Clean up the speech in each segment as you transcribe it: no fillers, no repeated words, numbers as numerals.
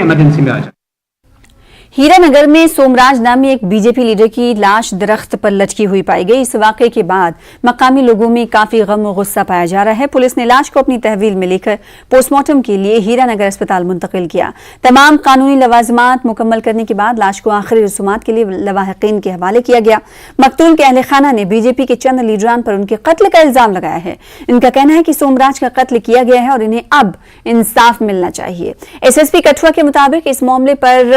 Emergency में आ जाए। हीरानगर में सोमराज नामी एक बीजेपी लीडर की लाश दरख्त पर लटकी हुई पाई गई। इस वाकये के बाद मकामी लोगों में काफी गम और गुस्सा पाया जा रहा है। पुलिस ने लाश को अपनी तहवील में लेकर पोस्टमार्टम के लिए हीरानगर अस्पताल मुंतकिल किया। तमाम कानूनी लवाजमात मुकम्मल करने के बाद लाश को आखिरी रसूमात के लिए लवाहिकीन के हवाले किया गया। मकतूल के अहले खाना ने बीजेपी के चंद लीडरान पर उनके कत्ल का इल्जाम लगाया है। इनका कहना है कि सोमराज का कत्ल किया गया है और इन्हें अब इंसाफ मिलना चाहिए। एसएसपी कठुआ के मुताबिक इस मामले पर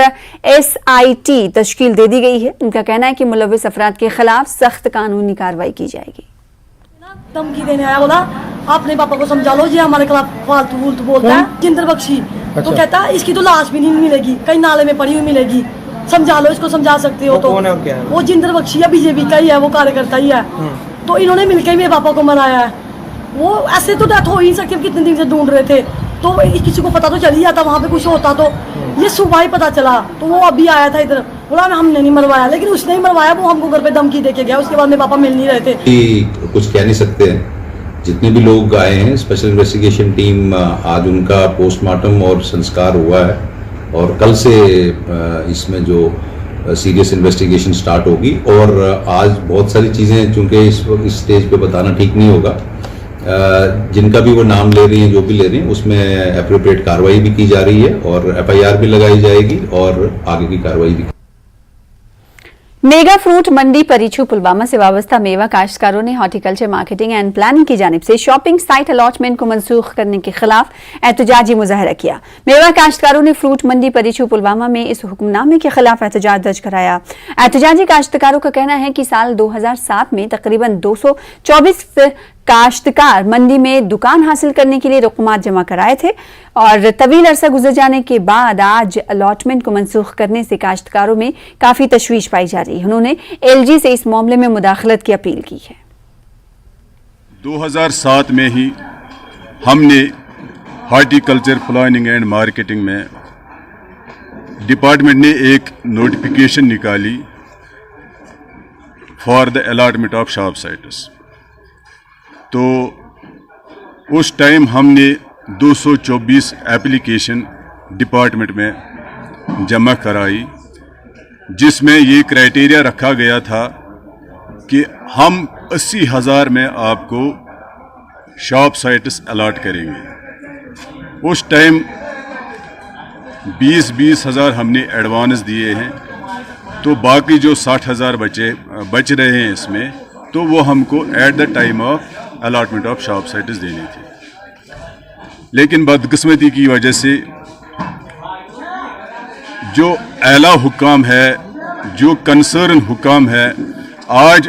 SIT तश्कील दे दी गई है। उनका कहना है कि मुलव्विस अफराद के खिलाफ सख्त कानूनी कार्रवाई की जाएगी। धमकी देने आया, बोला अपने पापा को समझा लो, ये हमारे खिलाफ फालतू वूलतू बोलता है। जिंदर बख्शी तो कहता है इसकी तो लाश भी नहीं मिलेगी, कहीं नाले में पड़ी हुई मिलेगी, समझा लो, इसको समझा सकते हो। तो वो जिंदर बख्शी है, बीजेपी का ही है, वो कार्यकर्ता ही है। तो इन्होंने मिलकर मेरे पापा को मराया है। वो ऐसे तो डेथ हो ही नहीं सकती, कितने दिन से ढूंढ रहे थे। तो किसी को पता तो चल ही जाता, वहाँ पे कुछ होता तो ये सुबह ही पता चला। तो वो अभी आया था इधर, बोला हमने नहीं मरवाया, लेकिन उसने ही मरवाया। वो हमको घर पे धमकी देके गया। उसके बाद मेरे पापा मिल नहीं रहे थे। कुछ कह नहीं सकते हैं। जितने भी लोग आए हैं, स्पेशल इन्वेस्टिगेशन टीम, आज उनका पोस्टमार्टम और संस्कार हुआ है और कल से इसमें जो सीरियस इन्वेस्टिगेशन स्टार्ट होगी। और आज बहुत सारी चीज़ें चूँकि इस स्टेज पे बताना ठीक नहीं होगा, जिनका भी वो नाम ले रही हैं, जो भी ले रही हैं, उसमें एप्रोप्रिएट कार्रवाई भी की जा रही है और FIR भी लगाई जाएगी और आगे की कार्रवाई भी। मेगा फ्रूट मंडी परिछू पुलवामा से वाबस्ता मेवा काश्तकारों ने हॉर्टिकल्चर मार्केटिंग एंड प्लानिंग की जानिब से शॉपिंग साइट अलॉटमेंट को मंसूख करने के खिलाफ एहतजाजी मुजाहरा किया। मेवा काश्तकारों ने फ्रूट मंडी परिछू पुलवामा में इस हुक्मनामे के खिलाफ एहतजाज दर्ज कराया। एहतजाजी काश्तकारों का कहना है कि साल 2007 में तकरीबन 224 काश्तकार मंडी में दुकान हासिल करने के लिए रकूमात जमा कराए थे और तवील अरसा गुजर जाने के बाद आज अलॉटमेंट को मनसूख करने से काश्तकारों में काफी तशवीश पाई जा रही है। उन्होंने LG से इस मामले में मुदाखलत की अपील की है। 2007 में ही हमने हॉर्टिकल्चर प्लानिंग एंड मार्केटिंग में डिपार्टमेंट ने एक नोटिफिकेशन निकाली for the allotment of shop sites. तो उस टाइम हमने 224 एप्लीकेशन डिपार्टमेंट में जमा कराई, जिसमें ये क्राइटेरिया रखा गया था कि हम 80,000 में आपको शॉप साइट्स अलॉट करेंगे। उस टाइम 20-20 हज़ार हमने एडवांस दिए हैं, तो बाकी जो 60,000 बच रहे हैं इसमें, तो वो हमको at the time of allotment of shop sites देनी थी। लेकिन बदकिस्मती की वजह से जो आला हुक्काम है, जो कंसर्न हुक्काम है, आज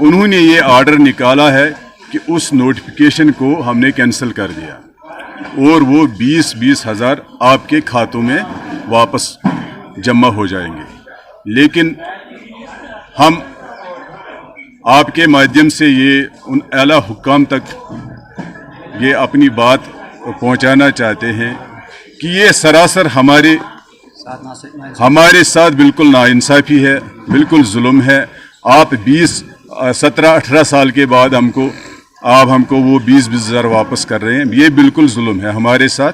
उन्होंने ये ऑर्डर निकाला है कि उस नोटिफिकेशन को हमने कैंसिल कर दिया और वो 20-20 हज़ार आपके खातों में वापस जमा हो जाएंगे। लेकिन हम आपके माध्यम से ये उन आला हुक्काम तक ये अपनी बात पहुंचाना चाहते हैं कि ये सरासर हमारे साथ बिल्कुल नाइंसाफ़ी है, बिल्कुल जुल्म है। आप 17-18 साल के बाद आप हमको वो 20-20 हज़ार वापस कर रहे हैं, ये बिल्कुल जुल्म है हमारे साथ।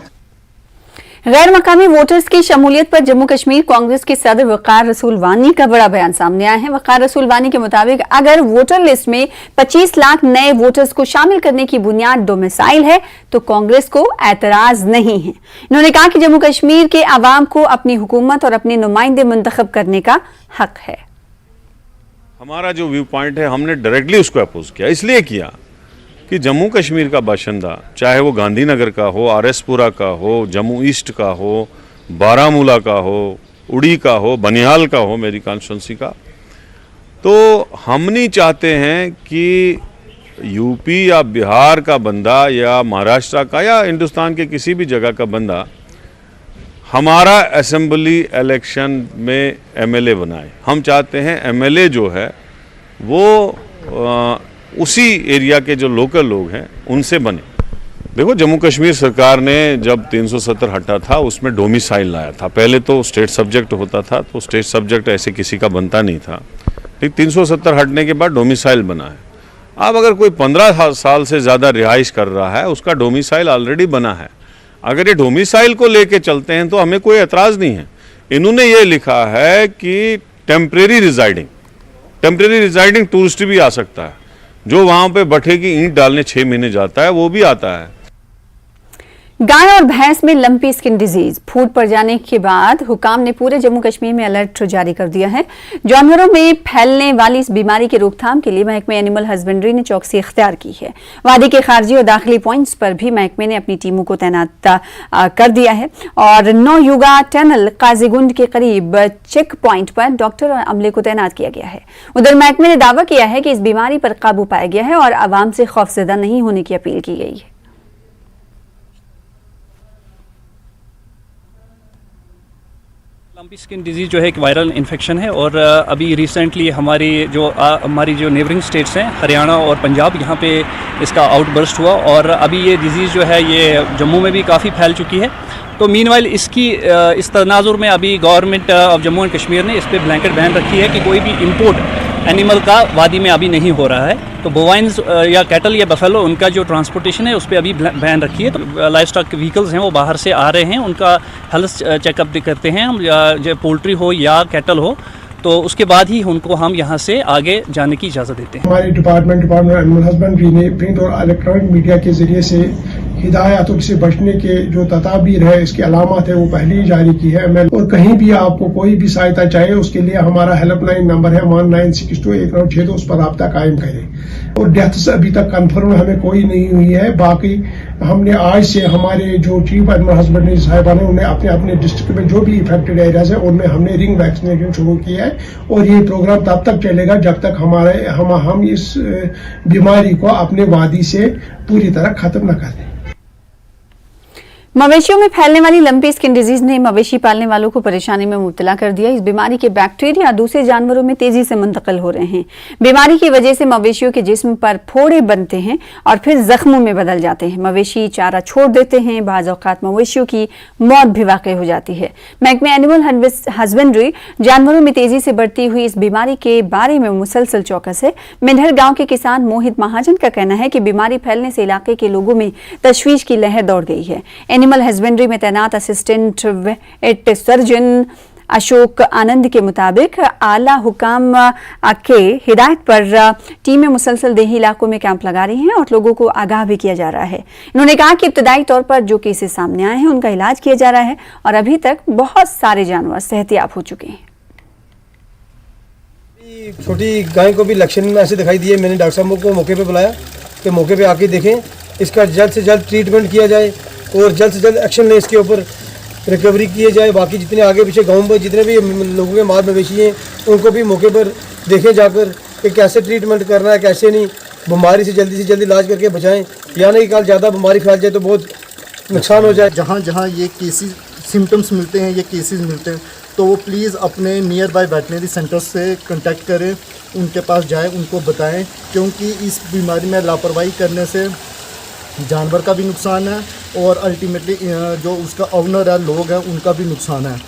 गैर मकामी वोटर्स की शमूलियत पर जम्मू कश्मीर कांग्रेस के सदर वकार रसूल वानी का बड़ा बयान सामने आया है। वकार रसूल वानी के मुताबिक अगर वोटर लिस्ट में 25 लाख नए वोटर्स को शामिल करने की बुनियाद डोमिसाइल है तो कांग्रेस को एतराज नहीं है। इन्होंने कहा कि जम्मू कश्मीर के अवाम को अपनी हुकूमत और अपने नुमाइंदे मुंतखब करने का हक है। हमारा जो व्यू पॉइंट है, हमने डायरेक्टली उसको अपोज किया। इसलिए किया कि जम्मू कश्मीर का बाशिंदा, चाहे वो गांधीनगर का हो, RS-पुरा का हो, जम्मू ईस्ट का हो, बारामूला का हो, उड़ी का हो, बनिहाल का हो, मेरी कॉन्स्टिट्यूंसी का, तो हम नहीं चाहते हैं कि यूपी या बिहार का बंदा या महाराष्ट्र का या हिंदुस्तान के किसी भी जगह का बंदा हमारा असेंबली इलेक्शन में MLA बनाए। हम चाहते हैं MLA जो है वो उसी एरिया के जो लोकल लोग हैं उनसे बने। देखो, जम्मू कश्मीर सरकार ने जब 370 हटा था उसमें डोमिसाइल लाया था। पहले तो स्टेट सब्जेक्ट होता था, तो स्टेट सब्जेक्ट ऐसे किसी का बनता नहीं था, लेकिन 370 हटने के बाद डोमिसाइल बना है। अब अगर कोई 15 साल से ज़्यादा रिहाइश कर रहा है, उसका डोमिसाइल ऑलरेडी बना है। अगर ये डोमिसाइल को लेके चलते हैं तो हमें कोई एतराज़ नहीं है। इन्होंने ये लिखा है कि टेम्परेरी रिजाइडिंग टूरिस्ट भी आ सकता है, जो वहाँ पे भट्ठे की ईंट डालने 6 महीने जाता है वो भी आता है। गाय और भैंस में लंपी स्किन डिजीज फूट पड़ जाने के बाद हुकाम ने पूरे जम्मू कश्मीर में अलर्ट जारी कर दिया है। जानवरों में फैलने वाली इस बीमारी की रोकथाम के लिए महकमे एनिमल हस्बेंड्री ने चौकसी इख्तियार की है। वादी के खारजी और दाखिली पॉइंट्स पर भी महकमे ने अपनी टीमों को तैनात कर दिया है और 9 युगा टनल काजीगुंड के करीब चेक पॉइंट पर डॉक्टर और अमले को तैनात किया गया है। उधर महकमे ने दावा किया है कि इस बीमारी पर काबू पाया गया है और आवाम से खौफजदा नहीं होने की अपील की गई है। लंपी स्किन डिजीज़ जो है एक वायरल इन्फेक्शन है और अभी रिसेंटली हमारी जो नेबरिंग स्टेट्स हैं हरियाणा और पंजाब, यहाँ पे इसका आउटबर्स्ट हुआ और अभी ये डिज़ीज़ जो है ये जम्मू में भी काफ़ी फैल चुकी है। तो मीनवाइल इस तनाजुर में अभी government of Jammu and Kashmir ने इस पर ब्लैंकेट बैन रखी है कि कोई भी इंपोर्ट एनिमल का वादी में अभी नहीं हो रहा है। तो बोवाइंस या कैटल या बफेलो उनका जो ट्रांसपोर्टेशन है उस पर अभी बैन रखी है। तो लाइफ स्टॉक व्हीकल्स हैं वो बाहर से आ रहे हैं, उनका हेल्थ चेकअप भी करते हैं हम, जो पोल्ट्री हो या कैटल हो, तो उसके बाद ही उनको हम यहाँ से आगे जाने की इजाज़त देते हैं। हमारे डिपार्टमेंट एनिमल हस्बेंड्री ने प्रिंट और इलेक्ट्रॉनिक मीडिया के जरिए से हिदायतों से बचने के जो तदाबीर है, इसकी अलामत है, वो पहले ही जारी की है। और कहीं भी आपको कोई भी सहायता चाहिए उसके लिए हमारा हेल्पलाइन नंबर है 19621962, उस पर रब्ता कायम करें। और डेथ्स अभी तक कन्फर्म हमें कोई नहीं हुई है। बाकी हमने आज से हमारे जो चीफ एनिमल हस्बेंड्री साहिबान है उन्हें अपने अपने डिस्ट्रिक्ट में जो भी इफेक्टेड एरियाज है उनमें हमने रिंग वैक्सीनेशन शुरू किया है और ये प्रोग्राम तब तक चलेगा जब तक हम इस बीमारी को अपने वादी से पूरी तरह खत्म न कर दें। मवेशियों में फैलने वाली लंपी स्किन डिजीज ने मवेशी पालने वालों को परेशानी में मुब्तला कर दिया। इस बीमारी के बैक्टीरिया दूसरे जानवरों में तेजी से मुंतकिल हो रहे हैं। बीमारी की वजह से मवेशियों के जिस्म पर फोड़े बनते हैं और फिर जख्मों में बदल जाते हैं। मवेशी चारा छोड़ देते हैं। बाज़ औक़ात मवेशियों की मौत भी वाक़ई हो जाती है। महकमे एनिमल हस्बेंड्री जानवरों में तेजी से बढ़ती हुई इस बीमारी के बारे में मुसलसल चौकस है। मिंढर गाँव के किसान मोहित महाजन का कहना है कि बीमारी फैलने से इलाके के लोगों में तशवीश की लहर दौड़ गई है। एनिमल हस्बेंड्री में तैनात असिस्टेंट वेट सर्जन अशोक आनंद के मुताबिक आला हुकाम के हिदायत पर टीमें मुसलसल देही इलाकों में कैंप लगा रही हैं और लोगों को आगाह भी किया जा रहा है। इन्होंने कहा कि इब्तदाई तौर पर जो केसेस सामने आए हैं उनका इलाज किया जा रहा है और अभी तक बहुत सारे जानवर सेहतियाब हो चुके हैं। छोटी गाय को भी लक्षण में ऐसे दिखाई दिए। मैंने डॉक्टर साहब को मौके पे बुलाया कि मौके पे आके देखें, इसका जल्द से जल्द ट्रीटमेंट किया जाए और जल्द से जल्द एक्शन लें, इसके ऊपर रिकवरी किए जाए। बाकी जितने आगे पीछे गाँव में जितने भी लोगों के माल मवेशी हैं उनको भी मौके पर देखें जाकर कि कैसे ट्रीटमेंट करना है, कैसे नहीं, बीमारी से जल्दी इलाज करके बचाएं, या नहीं कल ज़्यादा बीमारी फैल जाए तो बहुत नुकसान हो जाए। जहाँ जहाँ ये केसेस सिम्टम्स मिलते हैं, ये केसेस मिलते हैं, तो वो प्लीज़ अपने नियर बाय वेटनरी सेंटर से कांटेक्ट करें, उनके पास जाएं, उनको बताएं, क्योंकि इस बीमारी में लापरवाही करने से जानवर का भी नुकसान है और अल्टीमेटली जो उसका ओनर है, लोग हैं, उनका भी नुकसान है।